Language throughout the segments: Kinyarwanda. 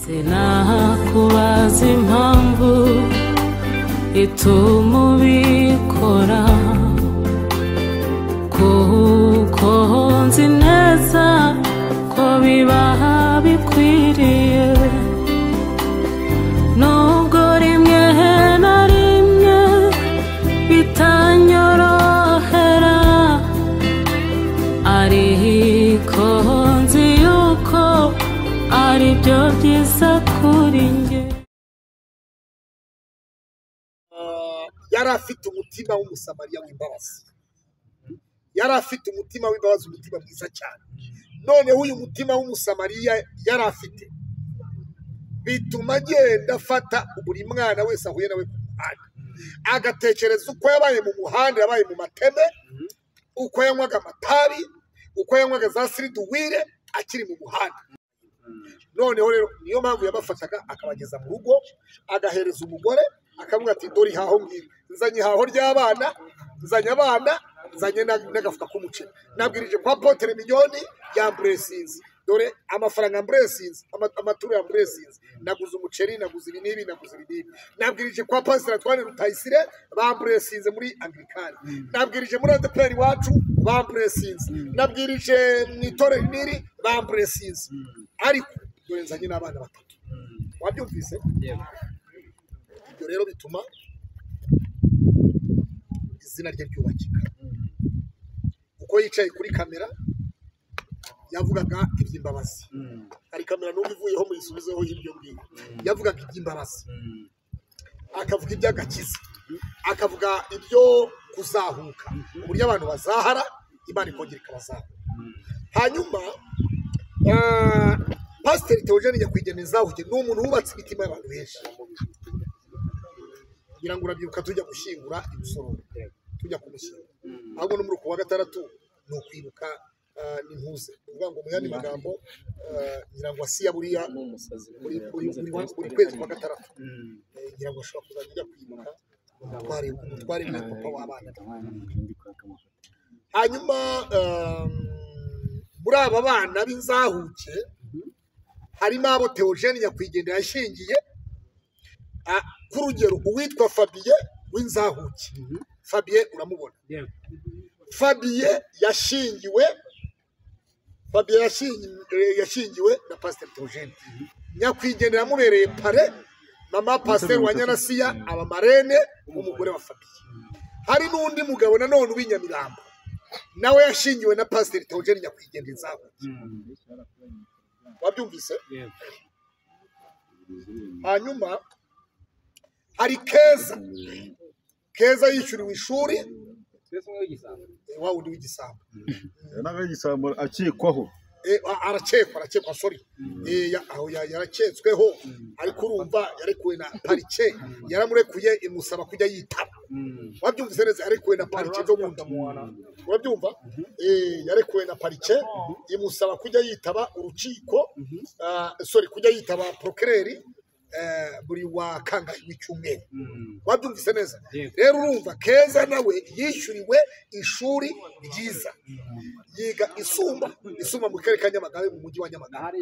sinakubaza impamvu ituma ubikora kuko nzi neza ko biba bikwiriye nubwo rimwe na rimwe bitanyorohera ariko nzi yuko ari byo byiza kuri njye. Yari afite umutima w'umusamariya w'imbabazi, yari afite umutima w'imbabazi, umutima mwiza cyane. Noneho uyu mutima w'umusamariya yari afite bituma agenda afata buri mwana wese ahuye nawe ku muhanda agatekereza uko yabaye mu muhanda, yabaye mu mateme, uko yanywaga amatabi, uko yanywaga za siriduwire akiri mu muhanda. Noneho rero niyo mpamvu yabafataga akabageza mu rugo agahereza umugore akavuga ati dore ihaho ngiri, nzanye ihaho ry'abana, nzanye abana, nzanye n'agafuka k'umuceri, nabwirije kwa Potere miliyoni ya Blessings, dore amafaranga Blessings, amaturo ya Blessings, naguze umuceri, naguze ibi n'ibi, naguze ibi n'ibi, nabwirije kwa Pastor Antoine Rutayisire ba Blessings muri Anglikani, nabwirije muri ADPR iwacu ba Blessings, nabwirije mu itorero niri ba Blessings, ariko dore nzanye n'abana batatu. Wabyumvise? Ibyo rero bituma izina rye ryubakika. Uko yicaye kuri kamera yavugaga iby'imbabazi, hari kamera n'ubu ivuyeho muyisubizeho y'ibyo ngibyo, yavugaga iby'imbabazi, akavuga iby'agakiza, akavuga ibyo kuzahuka, uburyo abantu bazahara Imana ikongera ikabazahura. Hanyuma Pasiteri Theogene Nyakwigendera Nzahuke ni umuntu wubatse imitima y'abantu benshi. Ngira ngo urabyibuka tujya gushyingura imisoro, tujya kumushyingura, ahubwo no muri uko wa gatandatu ni ukwibuka n'impuze, uvuga ngo mu yandi magambo ngira ngo asiya buriya buri kwezi kwa gatandatu, ngira ngo ashobora kuzajya kwibuka umutware we papa w'abana. Hanyuma muri aba bana b'inzahuke harimo abo Theogene Nyakwigendera yashingiye, k'urugero uwitwa Fabien w'inzahuke. Fabien uramubona? Fabien yashingiwe na Pastor Theogene Nyakwigendera, yamubereye pare, mama Pastor wa Nyanasiya aba marene umugore wa Fabien. Hari n'undi mugabo nanone w'inyamirambo nawe yashingiwe na Pastor Theogene Nyakwigendera Nzahuke. Wabyumvise? Hanyuma hari Keza yishyuriwe ishuri, wa undi w'igisambo, naga igisambo akekwaho, arakekwa sorry, aho yaraketsweho, ariko urumva yarekuwe na parike, yaramurekuye imusaba kujya yitaba. Wabyumvise neza? Yarekuwe na parike do munda, urabyumva? Yarekuwe na parike imusaba kujya yitaba urukiko, sorry, kujya yitaba procureur buri wa kangahe w'icyumweru. Wabyumvise neza? Rero urumva Keza nawe yishyuriwe ishuri ryiza, yiga Isumba mu karere ka Nyamagabe, mu mujyi wa Nyamagabe.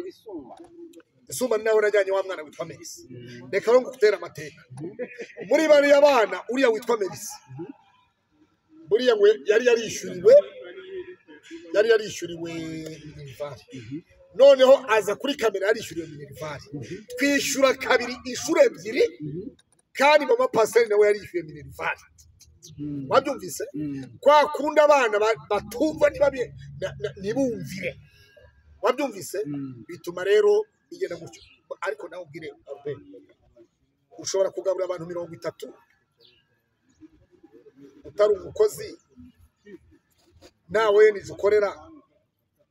Isumba nawe najyanye wa mwana witwa Melissa. Reka ngo gutera amateka muri bari y'abana, uriya witwa Melissa buriya we yari yarishyuriwe Minerval. Noneho aza kuri kamera yarishyuriwe Minerval, twishyura kabiri inshuro ebyiri, kandi mama Pastor nawe yarishyuye Minerval. Wabyumvise? Kwa kunda abana batumva ntibumvire. Wabyumvise? Bituma rero bigenda gutyo. Ariko nawe ubwire ushobora kugaburira abantu 30 utari umukozi, nawe nizukorera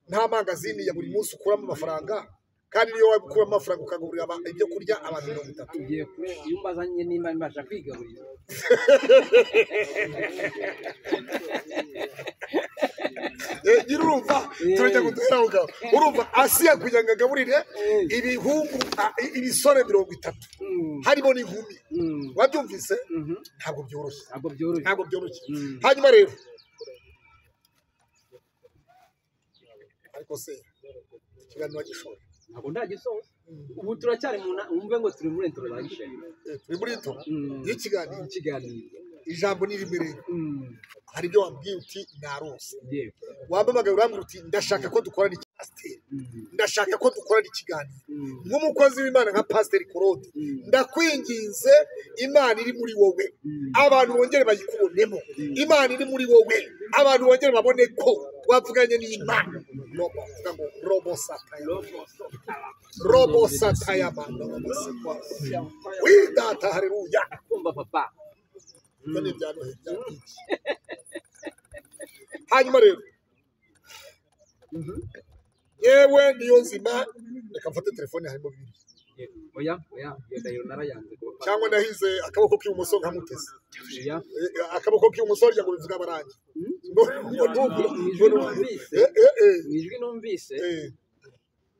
nta magazine ya buri munsi ukuramo amafaranga, kandi niyo wakuramo amafaranga ukagaburira ibyo kurya abantu 30. Ugiye kure iyo mbazanye nimba mbasha kwigaburira. Urumva turajya gutuhera ugaho, urumva Asiya kugira ngo agaburire ibihungu ibisore 30 harimo n'inkumi. Wabyumvise? Ntabwo byoroshye. Hanyuma rero ariko se ikiganiro gishoje ntabwo ndagisoza. ubu turacyari mu wumve ngo turi muri introduction turi muri to y'ikiganiro ikiganiro ijambo ni rimwe rero hari ibyo wambwiye uti narose yego wambamaga urambwira uti ndashaka ko dukorana iki pasiteri ndashaka ko dukorana ikiganiro nk'umukozi w'Imana nka pasiteri Claude ndakwinginze Imana iri muri wowe abantu bongere bayikubonemo Imana iri muri wowe abantu bongere babone ko twavuganye n'Imana robo sataya manda widata haleluya kumva papa none byanohe hanyuma rero yewe niyo nzima reka mfate telefone harimo bibiri oya iyo narayanze cyangwa ndahize akaboko k'ibumoso nkamutese oya akaboko k'ibumoso rya ngo bivuga abarangi ijwi numvise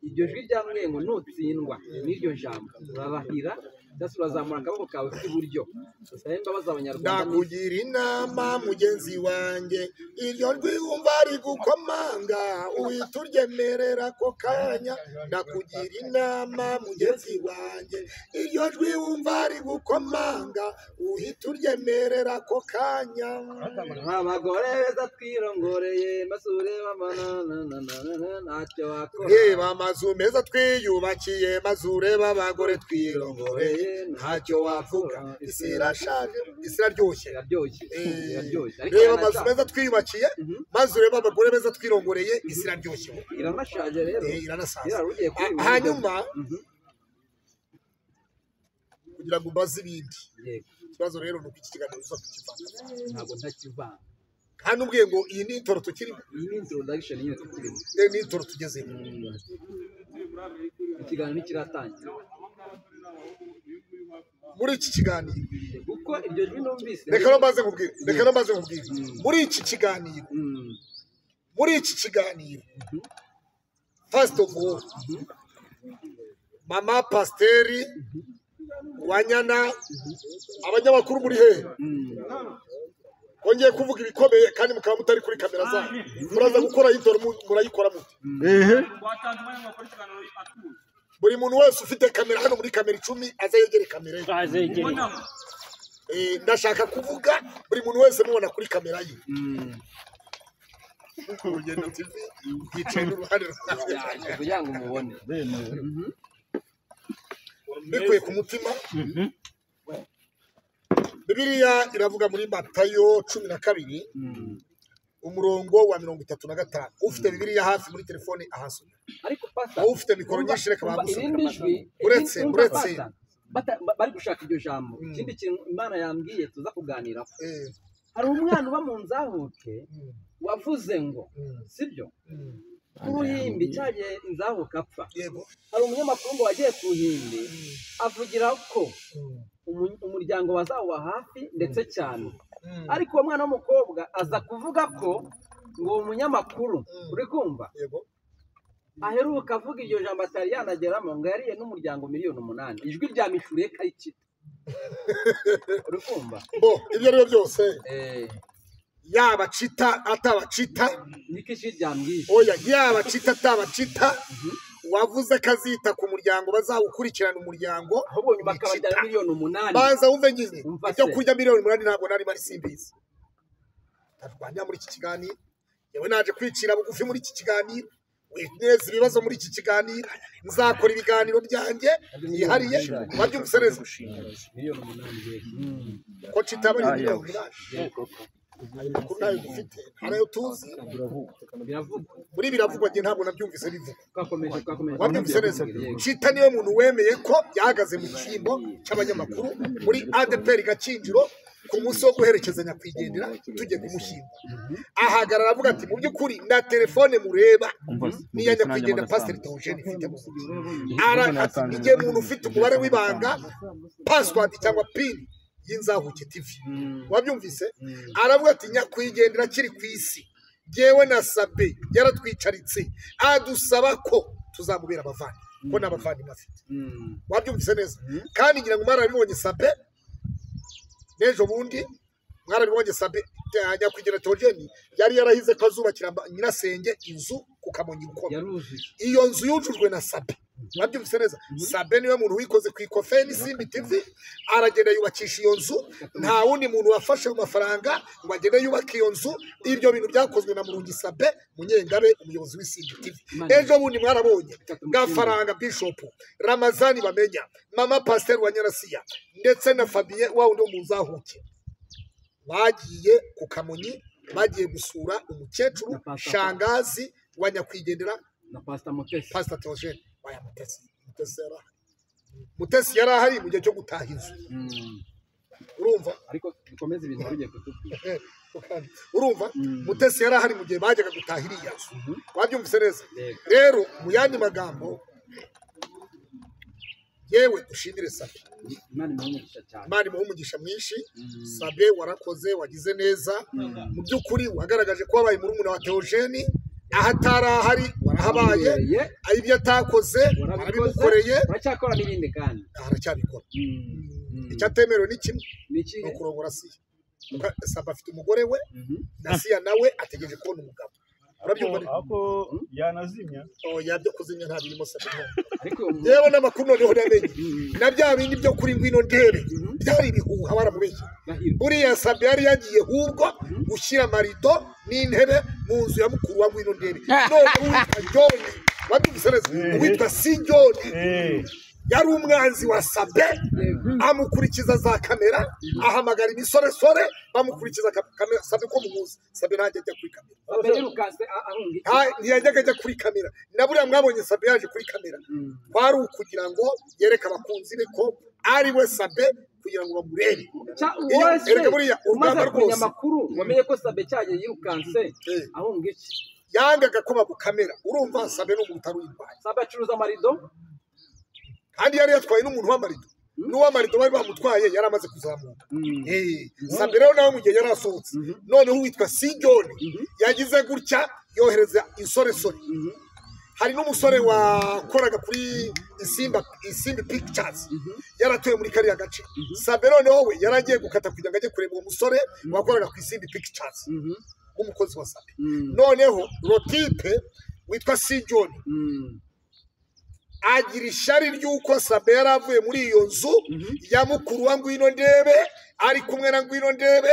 iryo jwi ryamwe ngo nutsindwa n'iryo jambo urarahira ndetse urazamura akaboko kawe k'iburyo usaba imbabazi abanyarwanda ndakugira inama mugenzi wanjye iryo jwi wumva ari gukomanga uhita uryemerera ako kanya ndakugira inama mugenzi wanjye iryo jwi wumva ari gukomanga uhita uryemerera ako kanya abagore beza twirongoreye masure ntacyo wakora reba amazu meza twiyubakiye mazure b'abagore twirongoreye ntacyo wavuga isi irashaje isi iraryoshye reba amazu meza twiyubakiye maze ureba abagore beza twirongoreye isi iraryoshye iranashaje rero iranasaza hanyuma kugira ngo ubaze ibindi ikibazo rero ni uko iki kiganiro uza kukivanga ntabwo ntakivanga kandi ubwiye ngo iyi ni intoro tukirimo iyi ni introduction nyine tukirimo ni intoro tugezemo ikiganiro ntikiratangira muri iki kiganiro kuko iryo jwi numvise reka no maze nkubwire muri iki kiganiro first of all mama pasiteri wanyana abanyamakuru muri hehe wongeye kuvuga ibikomeye kandi mukaba mutari kuri kamera zanyu muraza gukora intoro murayikora mute buri muntu wese ufite kamera hano muri kamera 10 aza yegere kamera ye ndashaka kuvuga buri muntu wese mubona kuri kamera ye urugendo TV yicaye n'uruhande kugira ngo mubone bikuye ku mutima Bibiliya iravuga muri Matayo 12 umurongo wa 35 ufite Bibiliya hafi muri telefone ahasoma ariko pasta ufite mikoro nyinshi reka bagusoma uretse bari gushaka iryo jambo ikindi kintu Imana yambwiye tuza kuganiraho hari umwana uba mu nzahuke wavuze ngo sibyo kuruhimbi cyagiye inzahuka apfa hari umunyamakuru ngo wagiye kuruhimbi avugira ko umuryango wazawuba hafi ndetse cyane ariko uwo mwana w'umukobwa aza kuvuga ko ngo uwo munyamakuru uri kumva aheruka avuga iryo jambo atari yanageramo ngo yariye n'umuryango 8,000,000 ijwi rya Mishure Kayitita uri kumva ibyo rero byose yaba cita atabacita niko ijwi ryambwiye oya yaba cita atabacita wavuze kazita ku muryango bazawukurikirana umuryango ahubwo bakabajyana 8,000,000 banza wumve nyine ibyo kurya 8,000,000 ntabwo nari bari simbizi tarwanya muri iki kiganiro yewe naje kwicira bugufi muri iki kiganiro neza ibibazo muri iki kiganiro nzakora ibiganiro byanjye yihariye babyumvise neza 8,000,000 ko citaba 8,000,000 kuri nayo dufite harayo tuzi muri biravugwa nge ntabwo nabyumvise bivuga wabyumvise neza cita niwe muntu wemeye ko yahagaze mu cyimbo cy'abanyamakuru muri ADPR Gakinjiro ku munsi wo guherekezanya kwigendera tujye kumushyinga ahagarara avuga ati mu by'ukuri na telefone mureba niya nyakwigendera Pastor Theogene ifite mu ati igihe umuntu ufite umubare w'ibanga password cyangwa pin y'inzahuke TV wabyumvise aravuga ati nyakwigendera kiri ku isi yewe na Sabe yaratwicaritse adusaba ko tuzamubera abavandi ko n'abavandi bafite wabyumvise neza kandi ngira ngo mwarabibonye Sabe nejo bundi mwarabibonye Sabe nyakwigendera Theogene yari yarahize ko azubakira nyirasenge inzu ku Kamonyi ukomeye. Iyo nzu yujujwe na Sabe. Mwabyumvise neza? Sabe niwe muntu wikoze ku Ikofe n'Isimbi TV, aragenda yubakisha iyo nzu, nta wundi muntu wafashe mu mafaranga ngo agende yubaka iyo nzu. Ibyo bintu byakozwe na Murungi Sabe Munyengabe, umuyobozi w'Isimbi TV. Ejo bundi mwarabonye Gafaranga Bishop, Ramazani Bamenya, Mama Pasteur wa Nyarasiya ndetse na Fabien wa wundi mu Nzahuke bagiye ku Kamonyi, bagiye gusura umukecuru shangazi wa nyakwigendera na Pastor Mutesi. Pastor Theogene waya Mutesi yari ahari mu gihe cyo gutaha inzu. Urumva? Ariko bikomeza ibintu bigiye kutubwira. Urumva? Mutesi yari ahari mu gihe bajyaga gutaha iriya nzu. Wabyumvise neza? Rero mu yandi magambo yewe dushimire Sabe. Imana imuhe umugisha mwinshi. Sabe warakoze, wagize neza. Mu by'ukuri wagaragaje ko wabaye murumuna wa Theogene, ahatari ahari warahabaye, ibyo atakoze warabimukoreye, uracyakora n'ibindi kandi aracyabikora. Icyo atemerewe ni kimwe, no kurongora Siya. Sabe afite umugore we, na Siya nawe ategereje kubona umugabo. Urabyumva ako yanazimya yabyo kuzimya nta birimo Sabe. Yewe n'amakuru noneho namenye na bya bindi byo kuri Ngwino Ndebe byari bihuha baramubeshye. Buriya Sabe yari yagiye hubwo gushyira marido n'intebe mu nzu ya mukuru wa Ngwino Ndebe. None uwitwa John wabyumvise neza, uwitwa Si John yari umwanzi wa Sabe, amukurikiza za kamera, ahamagara imisoresore bamukurikiza kamera. Sabe ko muhuza, Sabe ntajya ajya kuri kamera. Ntiyajyaga ajya kuri kamera. Na buriya mwabonye Sabe yaje kuri kamera, kwari ukugira ngo yereke abakunzi be ko ari we Sabe, kugira ngo bamurebe. Erega buriya urugamba rwose amakuru wamenye ko Sabe cyagiye yirukanse ahunga iki, yangaga ko bamukamera. Urumva Sabe n'umuntu utari uyirwaye. Sabe acuruza amarido kandi yari yatwaye n'umuntu w'amarido, n'uw'amarido bari bamutwaye yari amaze kuzamuka. Sabe rero nawe mu gihe yari asohotse, noneho uwitwa Si John yagize gutya yohereza insoresore. Hari n'umusore wakoraga kuri Isimbi Pictures yaratuye muri kariya gace. Sabe noneho we yaragiye gukata kugira ngo ajye kureba uwo musore wakoraga ku Isimbi Pictures nk'umukozi wa Sabe. Noneho Rotipe witwa Si John agira ishari ry'uko Sabe yari avuye muri iyo nzu ya mukuru wa Ngwino Ndebe, ari kumwe na Ngwino Ndebe.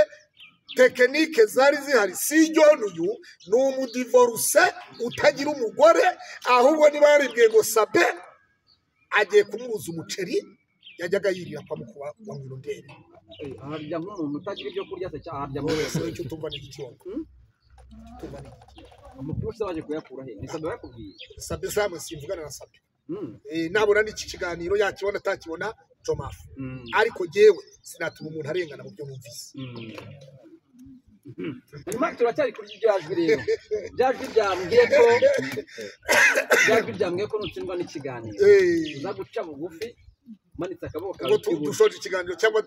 Tekinike zari zihari. Si John uyu ni umudivorce utagira umugore, ahubwo niba yaribwiye ngo Sabe agiye kumubuza umuceri yajyaga yirira kwa mukuru wa Ngwino Ndebe. Aharya nk'umuntu utagira ibyo kurya se cyaharya mu wese icyo tumva ni icyongo. Amakuru se baje kuyakura he? Ni Sabe yakubwiye? Sabe zamwe simvugana na Sabe. Nabona n'iki kiganiro yakibona atakibona Jomafu. Ariko jewe sinatuma umuntu arengana mu byo numvise. Hanyuma turacyari kuri byajwi rero. Byajwi byambwiye ko nutsindwa n'ikiganiro uza guca bugufi manitse akaboko kawe. Dushoje ikiganiro cyangwa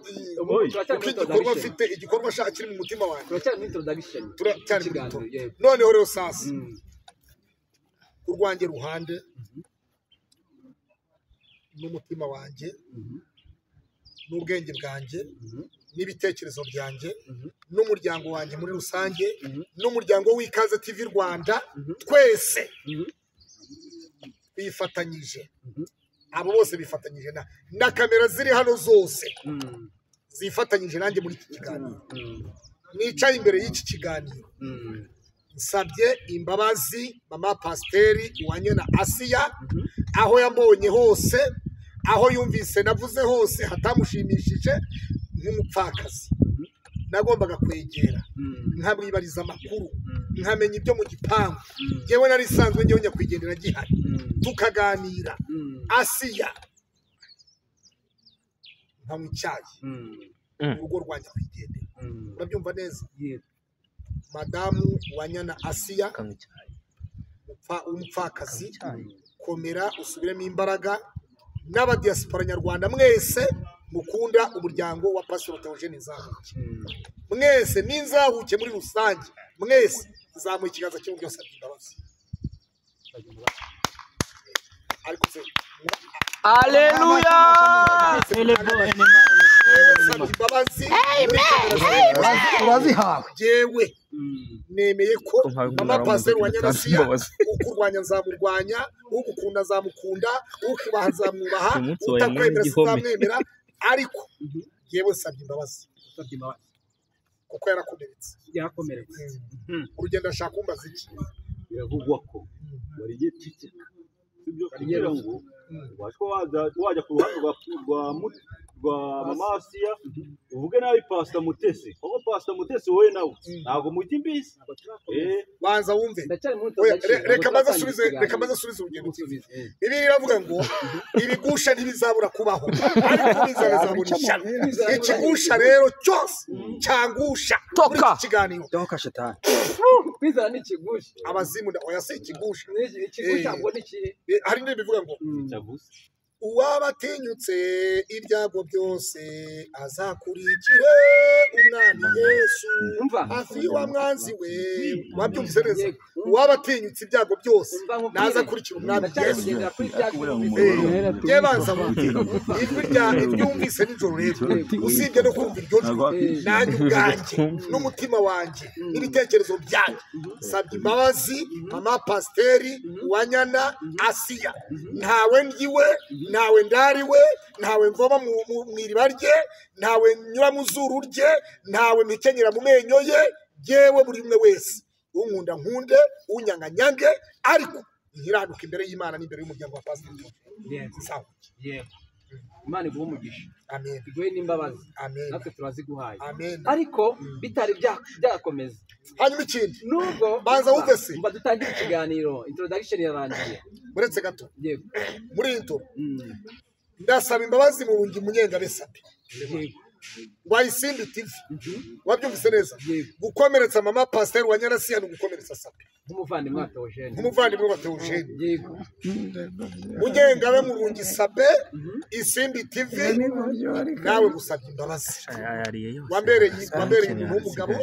igikorwa afite, igikorwa ashaka kiri mu mutima wanjye. Turacyari muri introduction. Turacyari noneho rero sasa urwanjye ruhande n'umutima wanjye n'ubwenge bwanjye n'ibitekerezo byanjye n'umuryango wanjye muri rusange n'umuryango w'Ikaze TV Rwanda, twese bifatanyije. Abo bose bifatanyije na kamera ziri hano zose zifatanyije nanjye muri iki kiganiro. Nicaye imbere y'iki kiganiro nsabye imbabazi Mama Pasiteri Uwanyana Asiya, aho yambonye hose, aho yumvise navuze hose hatamushimishije nk'umupfakazi. Nagombaga kwegera nkamwibariza amakuru, nkamenya ibyo mu gipangu. Yewe nari sanzwe njyewe nyakwigendera gihari, tukaganira. Asiya nkanywa icyayi urugo rwa nyakwigendera. Urabyumva neza? Madamu Uwanyana Asiya, umupfakazi, komera usubiremo imbaraga. N'abadiaspora nyarwanda mwese mukunda umuryango wa Pastor Theogene Nzahuke, mwese n'inzahuke muri rusange, mwese zamuye ikiganza cyo byose imbabazi. Haleluya. imbabazi urazihawe yewe nemeye ko mama pasiteri wa Nyarasiya ukurwanya nzamurwanya ugukunda nzamukunda ukubaha nzamwubaha utakwemera sinzamwemera ariko yewe nsabye imbabazi kuko yarakomeretse urugendo ashaka kumbaza iki biravugwa ko wari yiceceka ibyo kugira ngo wajya ku ruhande rwa mama Asiya uvuge nabi Pastor Mutesi kuko Pastor Mutesi wowe nawe ntabwo mujya imbisi banza wumve reka maze asubize urugendo Bibiliya iravuga ngo ibigusha ntibizabura kubaho ariko bizabura ishyano ikigusha rero cyose cyangusha muri iki kiganiro toka shetani kwizana n'ikigusha abazimu oya se ikigusha ngo n'ikihe hari n'ibivuga ngo uwabatinyutse ibyago byose azakurikire umwami Yesu hafi wa mwanzi we wabyumvise neza uwabatinyutse ibyago byose nazakurikira umwami Yesu ye banza ibyumvise nijoro rero usibye no kumva iryo jwi nanjye ubwanjye n'umutima wanjye n'ibitekerezo byanjye nsabye imbabazi mama pasiteri wa Nyarasiya ntawe ndiwe ntawe ndariwe ntawe mvoma mu iriba rye ntawe nyura mu zuru rye ntawe mikenyera mu menyo ye yewe buri umwe wese unkunda nkunde unyanganyange ariko nkiranuka imbere y'Imana n'imbere y'umuryango wa pasiteri sawa Imana iguhe umugisha amen iguhe n'imbabazi amen natwe turaziguhaye amen ariko bitari byakomeza hanyuma ikindi nubwo banza wumve se mba dutangira ikiganiro introduction yarangiye muretse gato yego muri into ndasaba imbabazi mu bungi munyengabe sabe Wayisimbi TV wabyumvise neza gukomeretsa mama pasiteri wa Nyarasiya no gukomeretsa sabe nk'umuvandimwe wa Theogene yego munyengabe mu bungi sabe Isimbi TV nawe gusabye imbabazi wambereye umugabo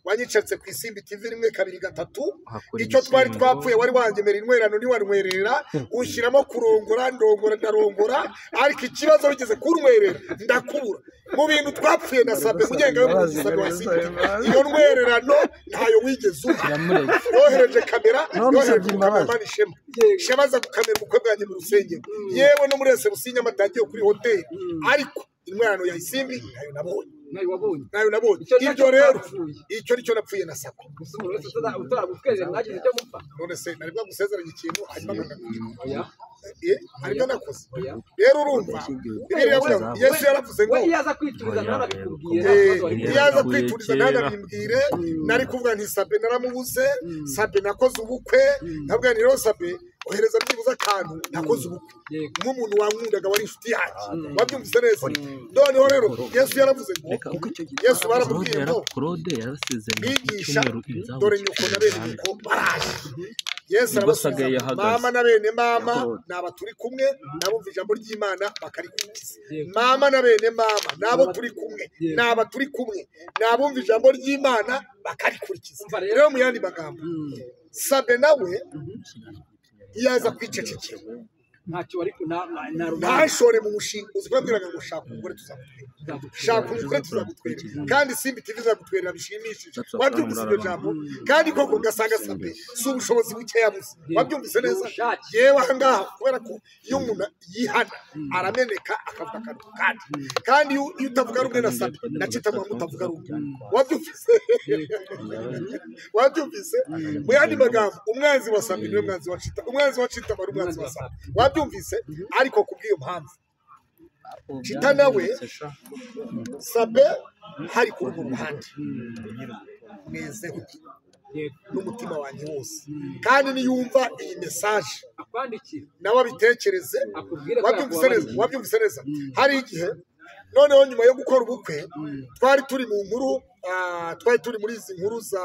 wanyicatse ku Isimbi TV 1 2 3 icyo twari twapfuye wari wangemera intwerano ni warwerera unshyiramo kurongora ndongora ndarongora ariko ikibazo bigeze kurwerera ndakubura mu bintu twapfuye nasabe munyengabe mu gisabe wa Isimbi iyo ntwererano ntayo wigeze yohereje kamera yohereje kamera shema za gukamera ubukwe bwanjye mu rusengero yewe no muri ese businya amatangiye kuri hoteli ariko intwerano ya Isimbi nayo nabonye ibyo rero icyo nicyo napfuye nasabe none se nari bwagusezeranye ikintu hanyuma ngakubwira ariko nakoze rero urumva Bibiliya yavuga Yesu yaravuze ngo yaza kwituriza nanabimbwire nari kuvuga nti sabe naramubuze sabe nakoze ubukwe ntabwo rero sabe ohereza byibuze akantu nakoze ubukwe nk'umuntu wankundaga wari inshuti yanjye wabyumvise neza noneho rero Yesu yaravuze ngo Yesu baramubwiye ngo bigisha dore nyoko na bene nyoko baraje Yesu arabasubiza mama na bene mama naba turi kumwe nabumva ijambo ry'Imana bakarikurikiza mama na bene mama nabo turi kumwe naba turi kumwe nabumva ijambo ry'Imana bakarikurikiza rero mu yandi magambo sabe nawe yaza kwicecekera ntashore mu mushinga uzibabwiraga ngo shaka umugore tuzagutwerera kandi Isimbi TV izagutwerera bishimishije wabyumvise iryo jambo kandi koko ugasanga sabe si ubushobozi buke yabuze wabyumvise neza yewe ahangaha kubera ko iyo umuntu yihana arameneka akavuga akantu kandi iyo utavuga rumwe na sabe nacita mu mutavuga rumwe wabyumvise mu yandi magambo umwanzi wa sabe niwe umwanzi wa cita bari umwanzi wa sabe wabyumvise ariko kubw'iyo mpamvu cita nawe sabe hari kuri mu ruhande mwezeho n'umutima wanjye wose kandi niyumva iyi mesaje nawe abitekereze wabyumvise neza hari igihe noneho nyuma yo gukora ubukwe twari turi mu nkuru twari turi muri izi nkuru za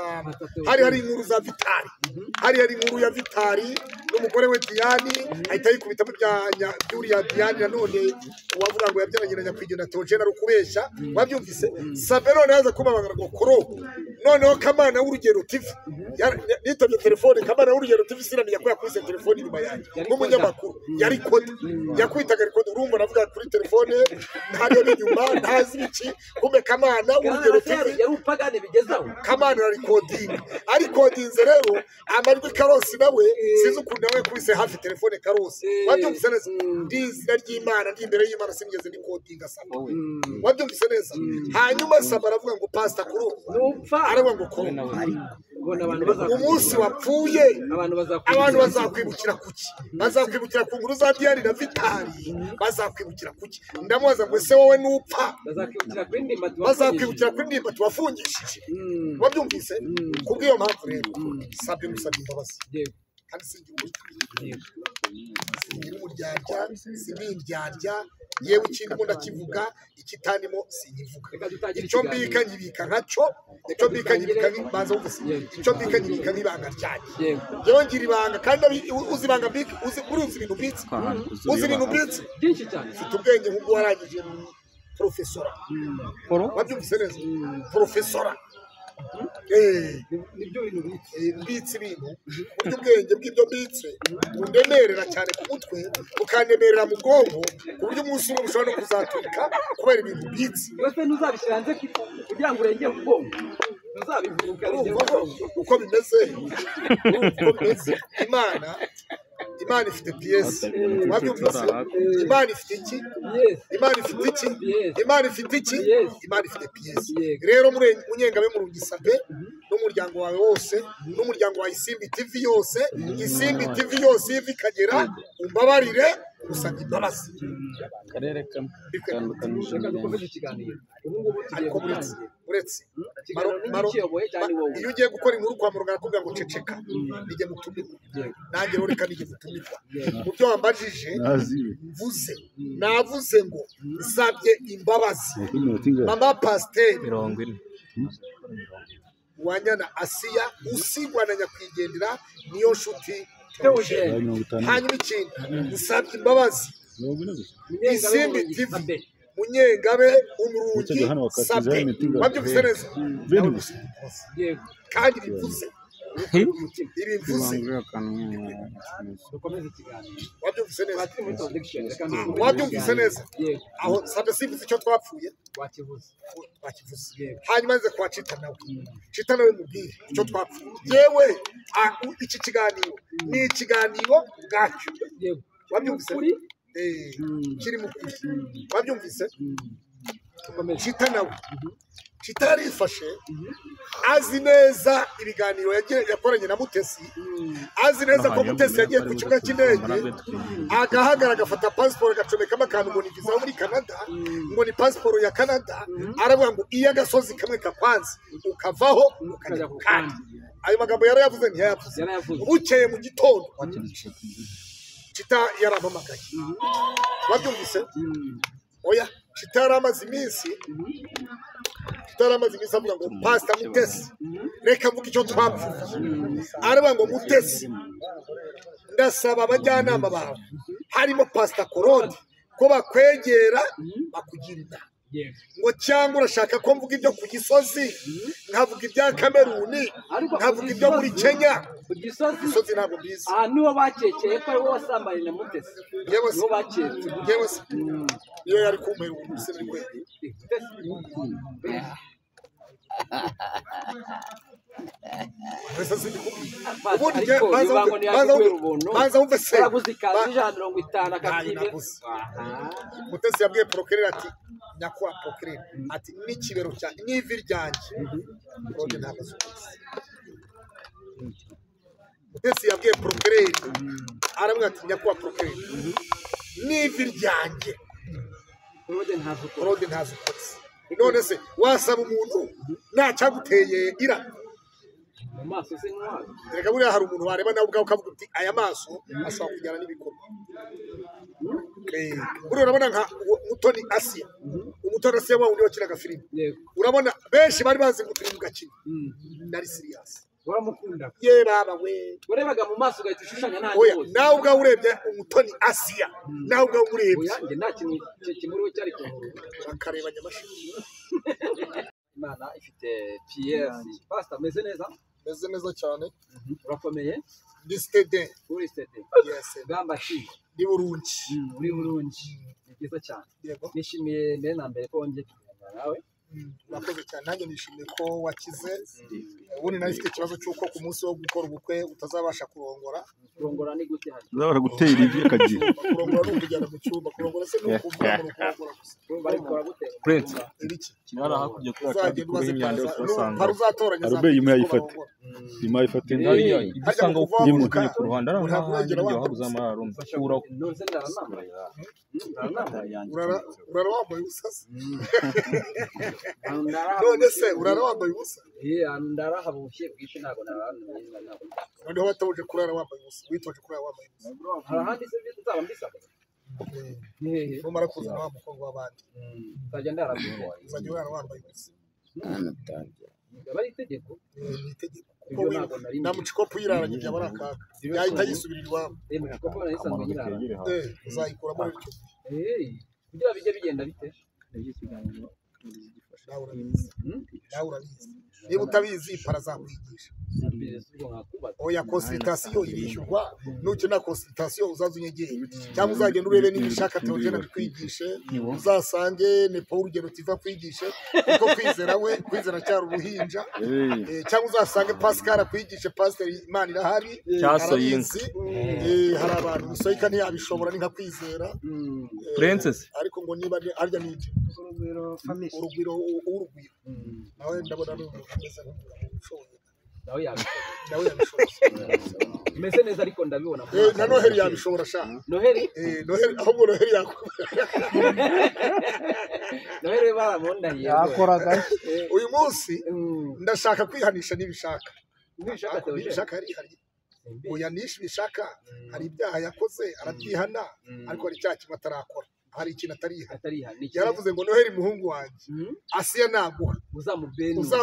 hari inkuru za Vitali hari inkuru ya Vitali n'umugore we Diane ahita yikubitamo by'uriya Diane nanone wavuga ngo yabyaranye na nyakwigendera Theogene ari ukubeshya wabyumvise sabe none yaza kubabagara ngo koro noneho Kamana w'Urugero TV nitabye telefone Kamana w'Urugero TV sinamenya ko yakubise telefone inyuma yanjye nk'umunyamakuru yari kode yakwitaga record urumva navuga kuri telefone ntayo inyuma ntazi iki kumbe Kamana w'Urugero TV yari upagane bigezaho Kamana ari codinze rero amajwi Karosi nawe sizo ukuntu nawe kubise hafi telefone Karosi wabyumvise neza ndizira ry'Imana ndi imbere y'Imana sinigeze ndi codinga saba wabyumvise neza hanyuma saba aravuga ngo pastor kuro aravuga ngo ko umunsi wapfuye abantu bazakwibukira kuki bazakwibukira ku nkuru za Diane na Vitali bazakwibukira kuki ndamubaza ngo se wowe nupfa bazakwibukira kuri ndimba tuwafungishije wabyumvise kubw'iyo mpamvu rero sabye musabye imbabazi kandi singira umuryarya sinimbyarya yewe ikintu umuntu akivuga ikitanimo sinyivuga icyo mbika nyibika nkacyo icyo mbika nyibika baza uvuze icyo mbika nyibika nk'ibanga ryanjye yewe ngira ibanga kandi uzi ibanga mbika uzi ibintu mbitse uzi ibintu mbitse byinshi cyane ufite ubwenge nk'ubwo warangije profesora wabyumvise neza profesora nibyo bintu mbitse ibintu buryo ubwenge bw'ibyo mbitse undemerera cyane ku mutwe ukandemerera mu bwonko ku buryo umunsi umwe ushobora no kuzaturika kubera ibintu mbitse wese ntuzabishyira hanze kugira ngo urengere ubwonko ntuzabivuga uko bimeze Imana ifite piyesi wabyumvise Imana ifite iki Imana ifite iki Imana ifite iki Imana ifite piyesi rero munyengabe mu Rugisabe n'umuryango wawe wose n'umuryango wa Isimbi TV yose Isimbi TV yose ivikagera umbabarire usabye imbabazi karere kamutandukanyije dukomeze ikiganiro ubu ariko uretse iyo ugiye gukora inkuru kwa muganga akubwira ngo ceceka nijye mutumirwa nanjye rero reka nijye mutumirwa mu byo wambajije navuze ngo nsabye imbabazi mama pasiteri 40 Wanyana Asiya usigwa na nyakwigendera niyo nshuti hanyuma ikindi nsabye imbabazi Isimbi TV Munyengabe Umurungi Sabe wabyumvise neza kandi bivuze wabyumvise neza aho Sabe sivuze icyo twapfuye wakivuze hanyuma nze kwa Cita nawe mubwire icyo twapfuye yewe iki kiganiro ni ikiganiro bwacyo wabyumvise kiri mu kuri wabyumvise Cita nawe Cita yarifashe azi neza ibiganiro yakoranye na Mutesi azi neza ko Mutesi yagiye ku kibuga cy'indege agahagarara agafata pasiporo agacomekamo akantu ngo ni visa muri Canada ngo ni pasiporo ya Canada aravuga ngo iyo agasozi kamwe kakwanze ukavaho ukajya ku kandi ayo magambo yarayavuze ntiyayavuze bukeye mu gitondo Cita yarampamagaye wabyumvise oya Cita yaramaze iminsi avuga ngo Pastor Mutesi reka mvuga icyo twapfuye aravuga ngo Mutesi ndasaba abajyanama bawe harimo Pastor Korode ko bakwegera bakugira inama ngo cyangwa urashaka ko mvuga ibyo ku Gisozi nkavuga ibya Kameruni nkavuga ibyo muri Kenya Gisozi ntabwo bizi niho bakekeye ko ari wowe wasambanye na Mutesi niho baketse yewe iyo yari kumpera umusore kwe Mutesi yabwiye Procureur ati nyakwa Procureur ati n'ikibero cya n'ivi ryanjye Claude ntabwo asubiza Mutesi yabwiye Procureur aramwe ati nyakwa Procureur n'ivi ryanjye Claude ntazo none se wasaba umuntu ntacyaguteye ira mu maso se nk'aho reka buriya hari umuntu wareba nawe ubwawe ukavuga uti aya maso ashobora kujyana n'ibikorwa buriya urabona nka Mutoni Asiya Umutoni Asiya wa wundi wakinaga filime urabona benshi bari bazi ngo turi mu gakino nari serious waramukunda ye baba we urebaga mu maso ugahita ushushanya nta oya nawe ubwawe urebye Umutoni Asiya nawe ubwawe umurebye oya njye nta kintu kimuriho cyari ku bakareba nyamashini Imana ifite PS. Pastor ameze neza? meze neza cyane Urakomeye? ndi stede Uri stede. yes Gamba ki? ndi burungi Uri burungi. Ni byiza cyane. yego Nishimiye mbere na mbere ko wongeye kuganira nawe. urakoze cyane nanjye nishimiye ko wakize ubundi nari mfite ikibazo cy'uko ku munsi wo gukora ubukwe utazabasha kurongora Kurongora ni gute hano? uzabara gutera ivi akagira kurongora ni ukujyana mu cyumba kurongora se ni ukuvuga ngo kurongora gusa Bari gukora gute? Prince ibiki kinara hakurya kuri uzagenda akadi kuri imyanda yose urasanga hari uzatoranya Arube yimwe yayifata nyuma yifata ibisanga yimuka ku ruhande ari aho hagira habuza amararo ura Nonse ndaranamba. urara wambaye ubusa se Ndara. none se urara wambaye ubusa Ndara habushye bwishe ntago naranamba. noneho watabuje kurara wambaye ubusa witoje kurara wambaye ubusa Hari ahandi se bizaba mbisaba. numara kuzana wa mukobwa w'abandi Uzajya ndarabushye. uzajya urara wambaye ubusa Bari itegeko. ni itegeko kuko nta mucikopo uyiraranye byaba ari akaga yahita yisubirira iwabo Kuko narisanzwe nyirara. uzayikuramo bityo Kugira bijye bigenda bite? nawe urabizi niba utabizi para zakwigisha oya consultation irishyurwa nukenera consultation uzaza unyegere cyangwa uzagenda urebe niba ushaka teogena bikwigishe uzasange nepo urugero tiva kwigishe kuko kwizera cyari uruhinja cyangwa uzasange Pascal akwigishe Pastor Imana irahari cyasoyinze hari abantu musoyika ntiyabishobora ni nka kwizera Princess ariko ngo niba arya n'iki urugwiro nawe ndabona n'umeze nk'ushoboye Nawe yabishobora. nawe yabishobora Meze neza ariko ndabibona. na Noheli yabishobora sha Noheli? Noheli ahubwo Noheli yakora Noheli baramundahiye. yakoraga uyu munsi ndashaka kwihanisha n'ibishaka Nibishaka teogena. n'ibishaka yarihariye oya nishe ibishaka hari ibyaha yakoze arabyihana ariko hari icyaha kimwe atarakora hari ikintu atarihana Atariha. yaravuze ngo Noheli muhungu wanjye Asiya naguha Uzamubenura.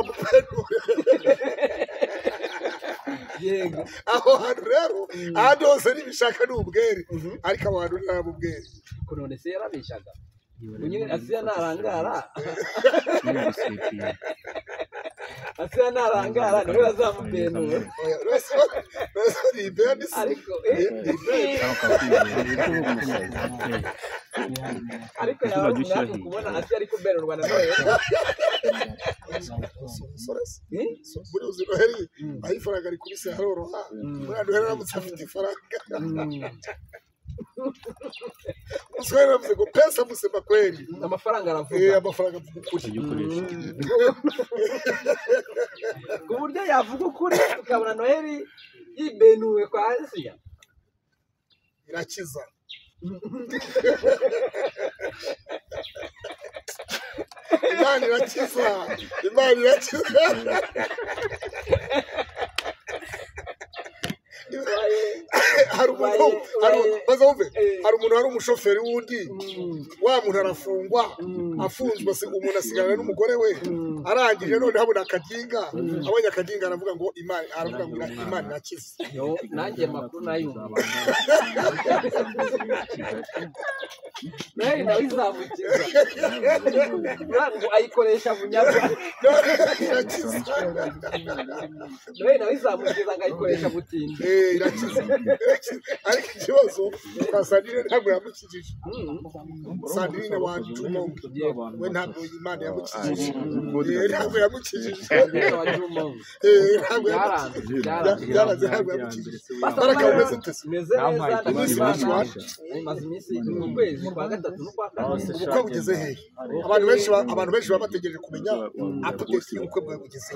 Yego. aho hantu rero ahandi hose n'ibishaka ni ubwere ariko abo hantu ntabwo ubwere None se yarabeshaga. Unyine Asiya narangara. Asiya narangara niwe bazamubenura. oya rwose ni ibeni se Ariko ariko nawe kubona Asiya ari kubenurwa na Noheli. buri uzi Noheli aho ifaranga rikubise haroroha buriya Noheli aramutse afite ifaranga umusore yaravuze ngo pesa musema kweli Amafaranga aravuga. amafaranga avuga ukuri Ku buryo yavuga ukuri ukabona Noheli yibenuwe kwa Asiya. irakiza Imana irakiza hari umuntu hari umuntu wari umushoferi w'undi wa muntu arafungwa afunzwe umuntu asigarana n'umugore we arangije none habona akaginga abonye akaginga aravuga ngo Imana irakiza Nanjye makuru nayumva. Noheli nawe izamukiza. Ntabwo ayikoresha bunyabwo. Noheli nawe izamukiza ngo ayikoresha butindi. irakiza ariko ikibazo kwa Sandrine ntabwo yamukijije Sandrine wa Jumongo we ntabwo Imana yamukijije ntabwo yamukijije byaranze ntabwo yamukijije baraka umeze ute Meze neza maze iminsi mu kwezi kwa gatatu n'ukwa kane. ubukwe bugeze hehe abantu benshi baba bategereje kumenya update y'ubukwe bwawe bugeze